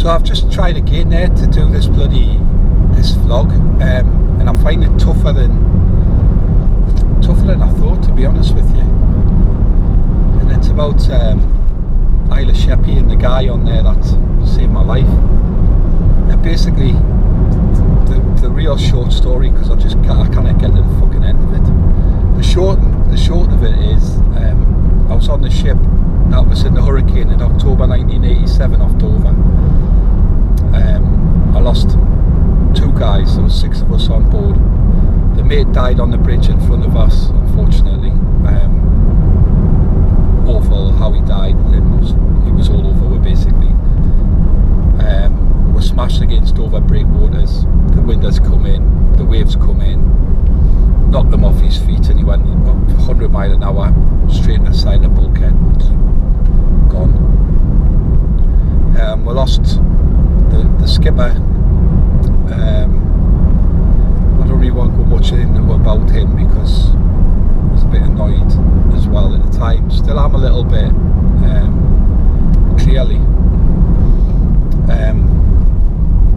So I've just tried again there to do this vlog, and I'm finding it tougher than I thought, to be honest with you. And it's about Sheppy and the guy on there that saved my life. And basically, the real short story, because I can't get to the fucking end of it. The short of it is, I was on the ship that was in the hurricane in October 1987 off Dover. I lost 2 guys. There was 6 of us on board. The mate died on the bridge in front of us, unfortunately. Awful how he died. It was all over with, basically. We're smashed against Dover breakwaters. The wind has come in, the waves come in, knocked him off his feet, and he went up 100 miles an hour straight in the side of the bulkhead. Gone. We lost the skipper. I don't really want to go much into about him because I was a bit annoyed as well at the time. Still am a little bit, clearly.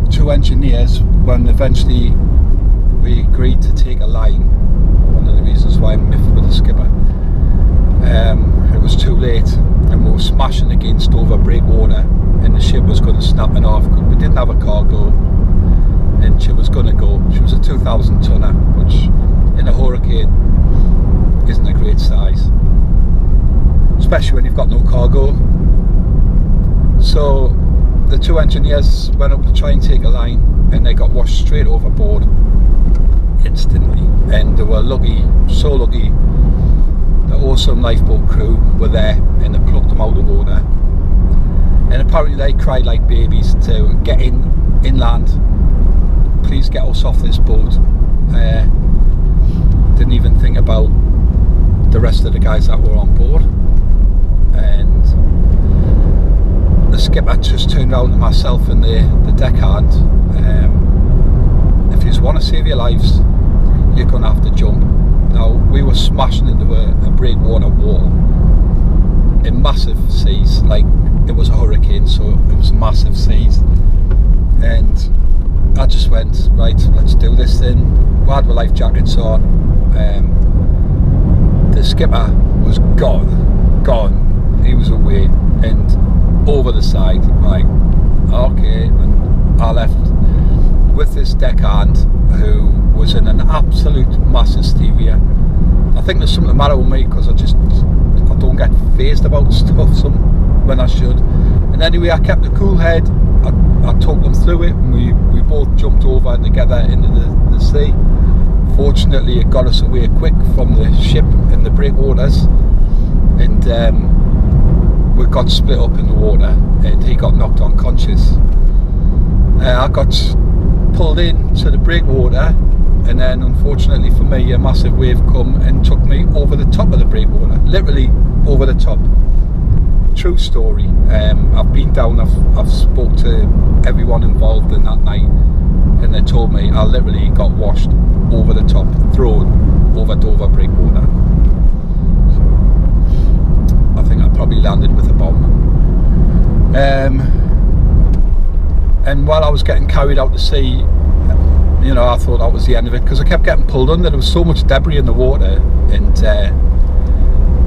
2 engineers, when eventually we agreed to take a line, one of the reasons why I'm miffed with the skipper, it was too late and we were smashing against Dover breakwater and the ship was going to snap in half because we didn't have a cargo and she was going to go. She was a 2,000 tonner, which in a hurricane isn't a great size, especially when you've got no cargo. So the 2 engineers went up to try and take a line and they got washed straight overboard instantly, and they were lucky, so lucky. The awesome lifeboat crew were there and they plucked them out of the water, and apparently they cried like babies to get inland. Please get us off this boat. Didn't even think about the rest of the guys that were on board. And the skipper just turned around to myself and the deckhand. If you want to save your lives, you're going to have to jump. Now, we were smashing into a breakwater wall in massive seas. Like, it was a hurricane, so it was massive seas. And I just went, right, let's do this then. We had our life jackets on. The skipper was gone. He was away and over the side. Like, okay, and I left with this deckhand who was in an absolute mass hysteria. I think there's something the matter with me because I don't get phased about stuff when I should. And anyway, I kept a cool head. I talked them through it, and we both jumped over together into the sea. Fortunately, it got us away quick from the ship in the breakwaters, and we got split up in the water, and he got knocked unconscious. I got pulled in to the breakwater, and then unfortunately for me, a massive wave come and took me over the top of the breakwater, literally over the top. True story. I've been down, I've spoke to everyone involved in that night, and they told me I literally got washed over the top, thrown over Dover breakwater. So I think I probably landed with a bomb. And while I was getting carried out to sea, you know, I thought that was the end of it because I kept getting pulled under. There was so much debris in the water, and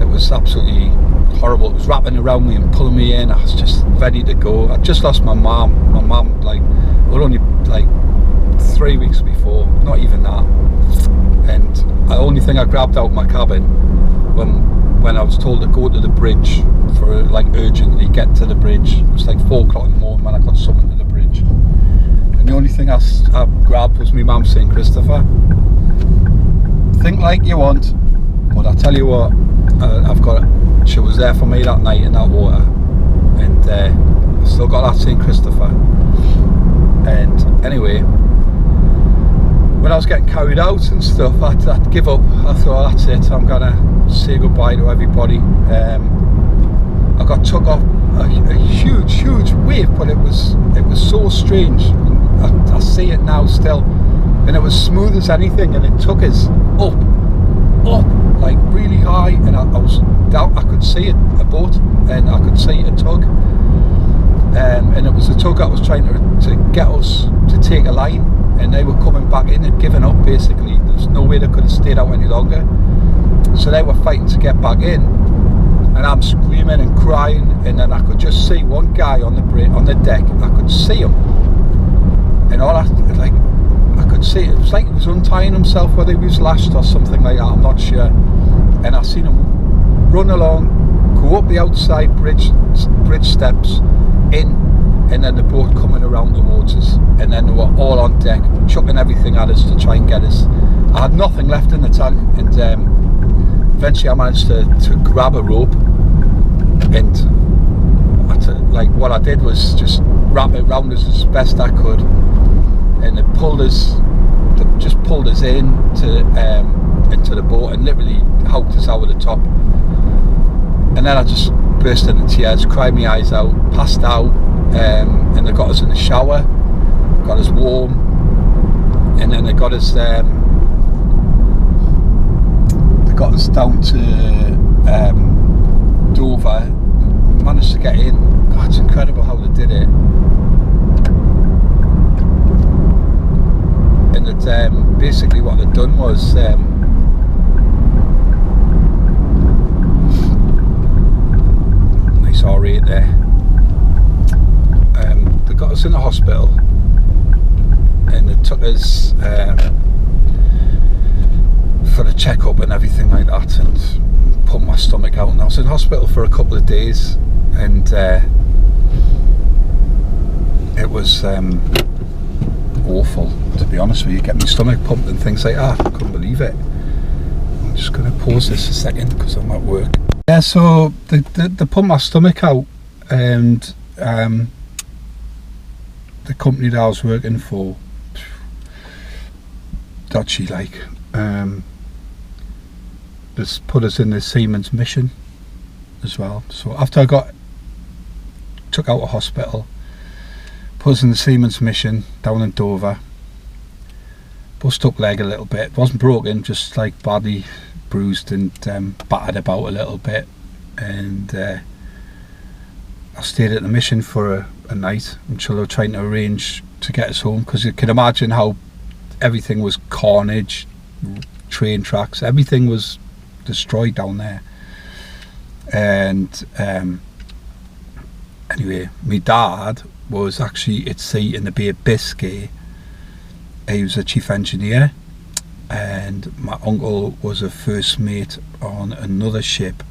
it was absolutely horrible. It was wrapping around me and pulling me in. I was just ready to go. I just lost my mum. My mum, like, we're only like 3 weeks before, not even that. And the only thing I grabbed out of my cabin when I was told to go to the bridge for, like, urgently get to the bridge. It was like 4 o'clock in the morning when I got summoned to the bridge. And the only thing I grabbed was my mum saying, "Christopher, think like you want, but I tell you what, I've got it." She was there for me that night in that water, and I still got that St. Christopher. And anyway, when I was getting carried out and stuff, I'd give up. I thought, that's it, I'm gonna say goodbye to everybody. I got took off a huge wave, but it was so strange. I see it now still, and it was smooth as anything, and it took us up, like really high, and I was down. I could see it, a boat, and I could see a tug, and it was a tug lookout was trying to get us to take a line, and they were coming back in and giving up basically. There's no way they could have stayed out any longer, so they were fighting to get back in, and I'm screaming and crying, and then I could just see one guy on the deck. I could see him, and all I could see, it was like he was untying himself, whether he was lashed or something like that, I'm not sure. And I seen him run along, go up the outside bridge steps in, and then the boat coming around towards us, and then they were all on deck chucking everything at us to try and get us. I had nothing left in the tank, and eventually I managed to grab a rope, and what I did was just wrap it around us as best I could, and they just pulled us into the boat and literally howked us over the top. And then I just burst into tears, cried my eyes out, passed out, and they got us in the shower, got us warm, and then they got us down to Dover. Managed to get in. God, it's incredible how they did it. And that basically what they'd done was nice R8 there. They got us in the hospital, and they took us for a checkup and everything like that, and pumped my stomach out. And I was in hospital for a couple of days, and it was awful, to be honest with you. Get my stomach pumped and things like that. I couldn't believe it. I'm just going to pause this a second because I'm at work. Yeah, so they pumped my stomach out, and the company that I was working for, dodgy like, just put us in the Siemens mission as well. So after I got took out of hospital, put us in the Siemens mission down in Dover. Bust up leg a little bit. It wasn't broken, just like badly bruised and battered about a little bit. And I stayed at the mission for a night until they were trying to arrange to get us home, because you can imagine how everything was carnage, train tracks, everything was destroyed down there. And anyway, my dad was actually at sea in the Bay of Biscay. He was a chief engineer, and my uncle was a first mate on another ship,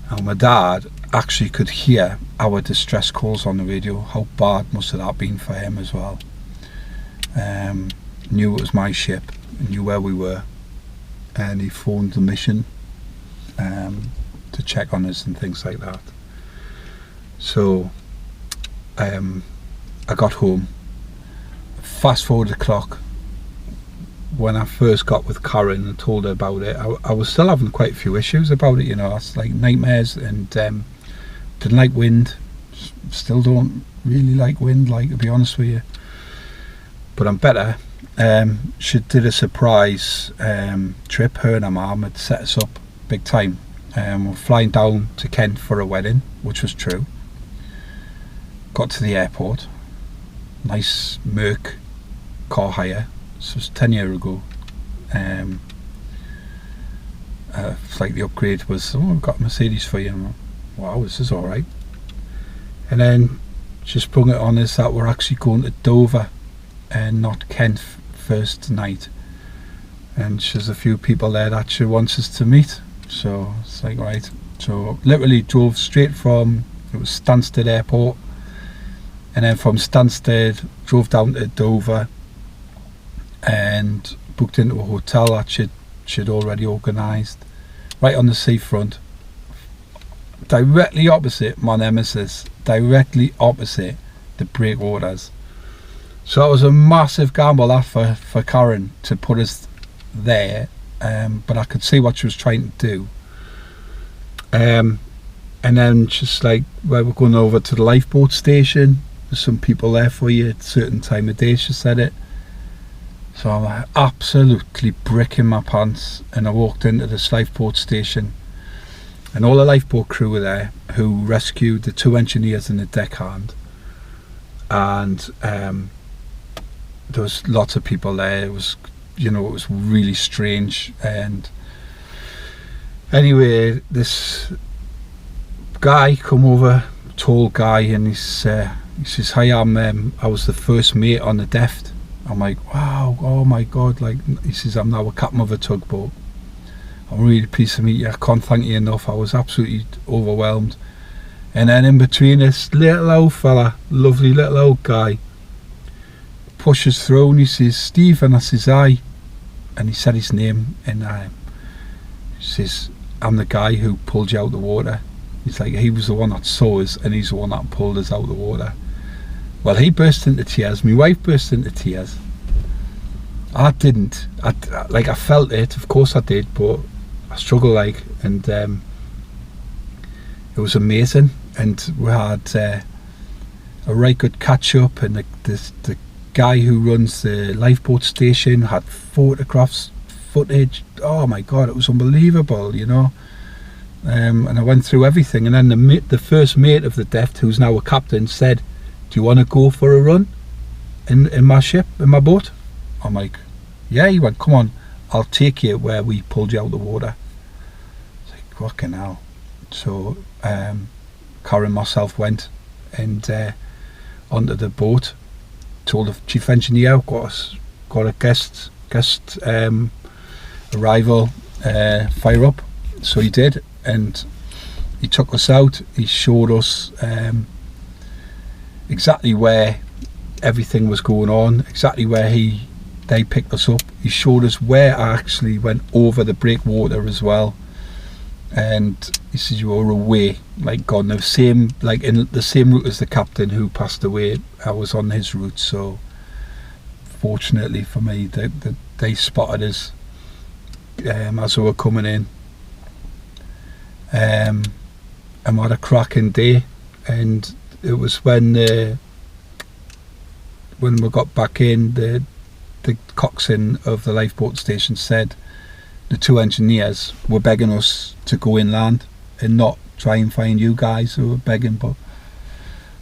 and my dad actually could hear our distress calls on the radio. How bad must have that been for him as well. Knew it was my ship, knew where we were, and he phoned the mission to check on us and things like that. So I got home. Fast forward the clock, when I first got with Karen and told her about it, I was still having quite a few issues about it, you know. It's like nightmares, and didn't like wind. Still don't really like wind, like, to be honest with you. But I'm better. She did a surprise trip. Her and her mum had set us up big time. We're flying down to Kent for a wedding, which was true. Got to the airport. Nice Merc car hire. This was 10 years ago. It's like the upgrade was, oh, we've got a Mercedes for you. And wow, this is alright. And then she sprung it on us that we're actually going to Dover and not Kent first night. And there's a few people there that she wants us to meet. So it's like, right. So literally drove straight from, it was Stansted Airport, and then from Stansted drove down to Dover and booked into a hotel that she'd already organised right on the seafront, directly opposite my nemesis, directly opposite the breakwaters. So it was a massive gamble that for Karen to put us there, but I could see what she was trying to do. And then just like, well, we're going over to the lifeboat station, there's some people there for you at a certain time of day, she said it. So I'm like absolutely bricking my pants, and I walked into this lifeboat station, and all the lifeboat crew were there who rescued the 2 engineers and the deckhand. and there was lots of people there. It was, you know, it was really strange. And anyway, this guy come over, tall guy, and he says, "Hi, I was the first mate on the Deft." I'm like, wow, oh my God. Like, he says, "I'm now a captain of a tugboat. I'm really pleased to meet you. I can't thank you enough." I was absolutely overwhelmed. And then in between, this little old fella, lovely little old guy, pushes through and he says, "Steve," and I says, "Aye." And he said his name, and he says, "I'm the guy who pulled you out of the water." He's like, he was the one that saw us, and he's the one that pulled us out of the water. Well, he burst into tears. My wife burst into tears. I didn't. I felt it, of course I did, but I struggled, like, and it was amazing. And we had a right good catch up, and the guy who runs the lifeboat station had photographs, footage. Oh my God, it was unbelievable, you know. And I went through everything, and then the first mate of the Deft, who's now a captain, said, "Do you want to go for a run in my ship, in my boat?" I'm like, "Yeah." He went, "Come on, I'll take you where we pulled you out of the water." It's like, fucking hell. So Karen and myself went and onto the boat, told the chief engineer, got a guest arrival, fire up. So he did, and he took us out. He showed us exactly where everything was going on, exactly where they picked us up. He showed us where I actually went over the breakwater as well, and he said, "You were away, like, gone the same, like in the same route as the captain who passed away. I was on his route." So fortunately for me, they spotted us as we were coming in, and we had a cracking day. And it was when we got back in, the coxswain of the lifeboat station said the two engineers were begging us to go inland and not try and find you guys. Who were begging, but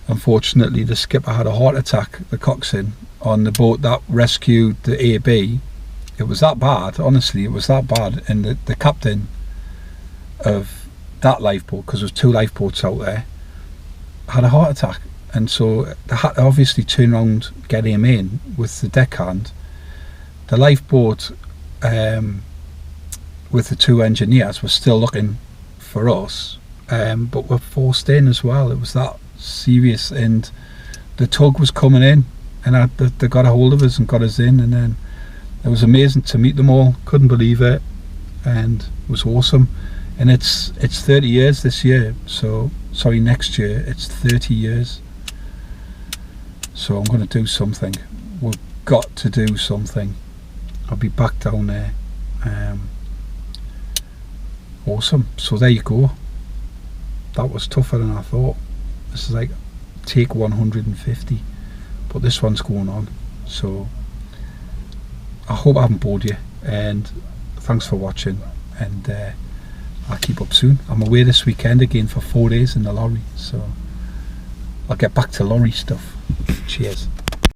unfortunately the skipper had a heart attack, the coxswain, on the boat that rescued the AB. It was that bad, honestly, it was that bad. And the captain of that lifeboat, because there was two lifeboats out there, had a heart attack, and so they had to obviously turn around, get him in with the deckhand. The lifeboat with the two engineers was still looking for us, but we're forced in as well. It was that serious, and the tug was coming in, and they got a hold of us and got us in. And then it was amazing to meet them all. Couldn't believe it, and it was awesome. And it's 30 years this year, so sorry, next year it's 30 years. So I'm going to do something. We've got to do something. I'll be back down there. Awesome. So there you go. That was tougher than I thought. This is like take 150, but this one's going on. So I hope I haven't bored you, and thanks for watching, and I'll keep up soon. I'm away this weekend again for 4 days in the lorry, so I'll get back to lorry stuff. Cheers.